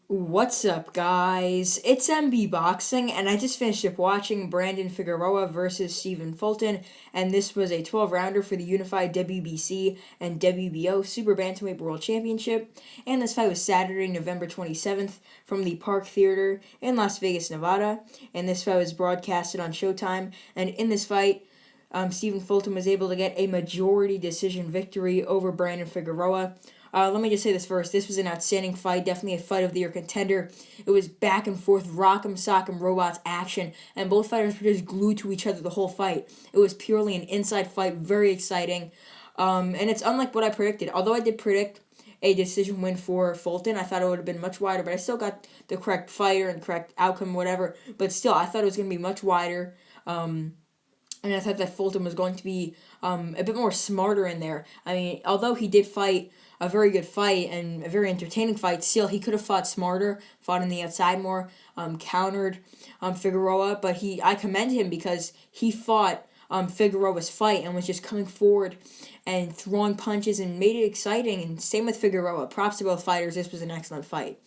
What's up, guys? It's MB Boxing, and I just finished up watching Brandon Figueroa versus Stephen Fulton, and this was a 12-rounder for the unified WBC and WBO Super Bantamweight World Championship, and this fight was Saturday, November 27th, from the Park Theater in Las Vegas, Nevada, and this fight was broadcasted on Showtime, and in this fight, Stephen Fulton was able to get a majority decision victory over Brandon Figueroa. Let me just say this first. This was an outstanding fight, definitely a fight of the year contender. It was back and forth, rock'em sock'em robots action, and both fighters were just glued to each other the whole fight. It was purely an inside fight, very exciting, and it's unlike what I predicted. Although I did predict a decision win for Fulton, I thought it would have been much wider, but I still got the correct fighter and correct outcome, whatever. But still, I thought it was going to be much wider. And I thought that Fulton was going to be a bit more smarter in there. I mean, although he did fight a very good fight and a very entertaining fight, still he could have fought smarter, fought on the outside more, countered Figueroa. But I commend him because he fought Figueroa's fight and was just coming forward and throwing punches and made it exciting. And same with Figueroa. Props to both fighters. This was an excellent fight.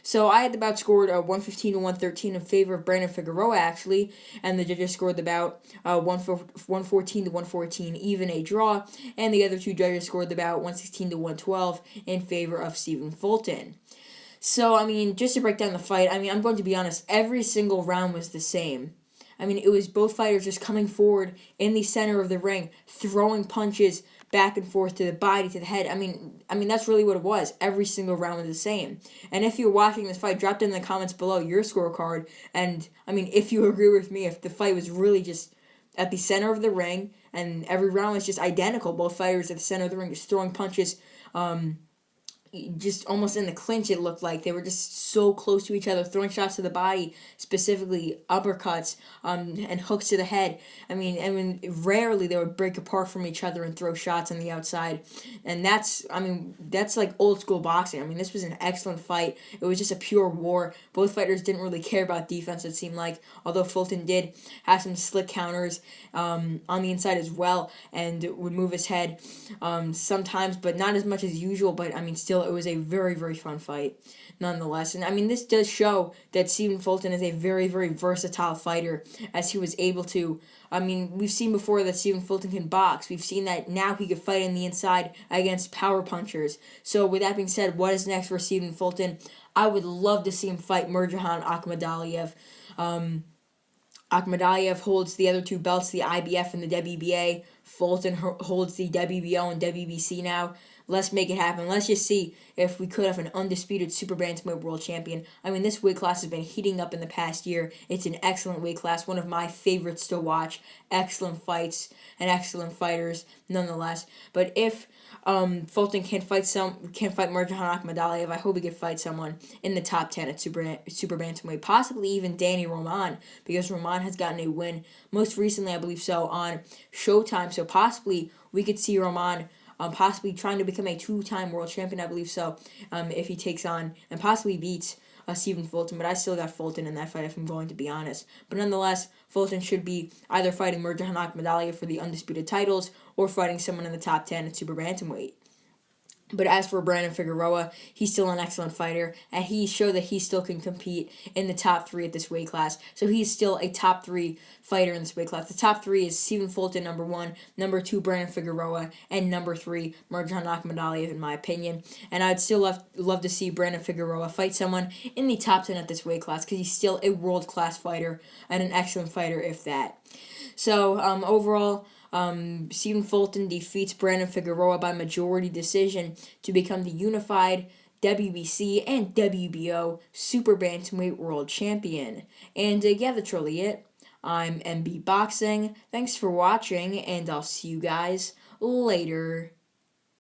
So I had the bout scored 115 to 113 in favor of Brandon Figueroa, actually, and the judges scored the bout 114 to 114, even a draw, and the other two judges scored the bout 116 to 112 in favor of Stephen Fulton. So, I mean, just to break down the fight, I mean, I'm going to be honest, every single round was the same. I mean, it was both fighters just coming forward in the center of the ring, throwing punches back and forth to the body, to the head. I mean that's really what it was. Every single round was the same. And if you're watching this fight, drop in the comments below your scorecard. And I mean, if you agree with me, if the fight was really just at the center of the ring and every round was just identical, both fighters at the center of the ring just throwing punches, just almost in the clinch, it looked like they were just so close to each other, throwing shots to the body, specifically uppercuts, and hooks to the head. I mean, rarely they would break apart from each other and throw shots on the outside, and that's like old school boxing. I mean, this was an excellent fight. It was just a pure war. Both fighters didn't really care about defense, it seemed like, although Fulton did have some slick counters on the inside as well, and would move his head sometimes, but not as much as usual. But I mean, still, it was a very, very fun fight nonetheless. And I mean, this does show that Stephen Fulton is a very, very versatile fighter, as he was able to. I mean, we've seen before that Stephen Fulton can box. We've seen that now he could fight in the inside against power punchers. So with that being said, what is next for Stephen Fulton? I would love to see him fight Mirjahan Akhmadaliev. Akhmadaliev holds the other two belts, the IBF and the WBA. Fulton holds the WBO and WBC now. Let's make it happen. Let's just see if we could have an undisputed super bantamweight world champion. I mean, this weight class has been heating up in the past year. It's an excellent weight class, one of my favorites to watch. Excellent fights and excellent fighters, nonetheless. But if Fulton can't fight Mirjahan Akhmadaliev, I hope he can fight someone in the top 10 at super bantamweight, possibly even Danny Roman, because Roman has gotten a win most recently, I believe so, on Showtime. So possibly we could see Roman possibly trying to become a two-time world champion, I believe so, if he takes on and possibly beats Stephen Fulton. But I still got Fulton in that fight, if I'm going to be honest. But nonetheless, Fulton should be either fighting Mirjahan Akhmadaliev for the undisputed titles or fighting someone in the top 10 at super bantamweight. But as for Brandon Figueroa, he's still an excellent fighter, and he showed that he still can compete in the top 3 at this weight class. So he's still a top 3 fighter in this weight class. The top 3 is Stephen Fulton, number 1, number 2, Brandon Figueroa, and number 3, Mirjahan Akhmadaliev, in my opinion. And I'd still love to see Brandon Figueroa fight someone in the top 10 at this weight class, because he's still a world-class fighter and an excellent fighter, if that. So, overall, Stephen Fulton defeats Brandon Figueroa by majority decision to become the unified WBC and WBO Super Bantamweight World Champion. And yeah, that's really it. I'm MB Boxing. Thanks for watching, and I'll see you guys later.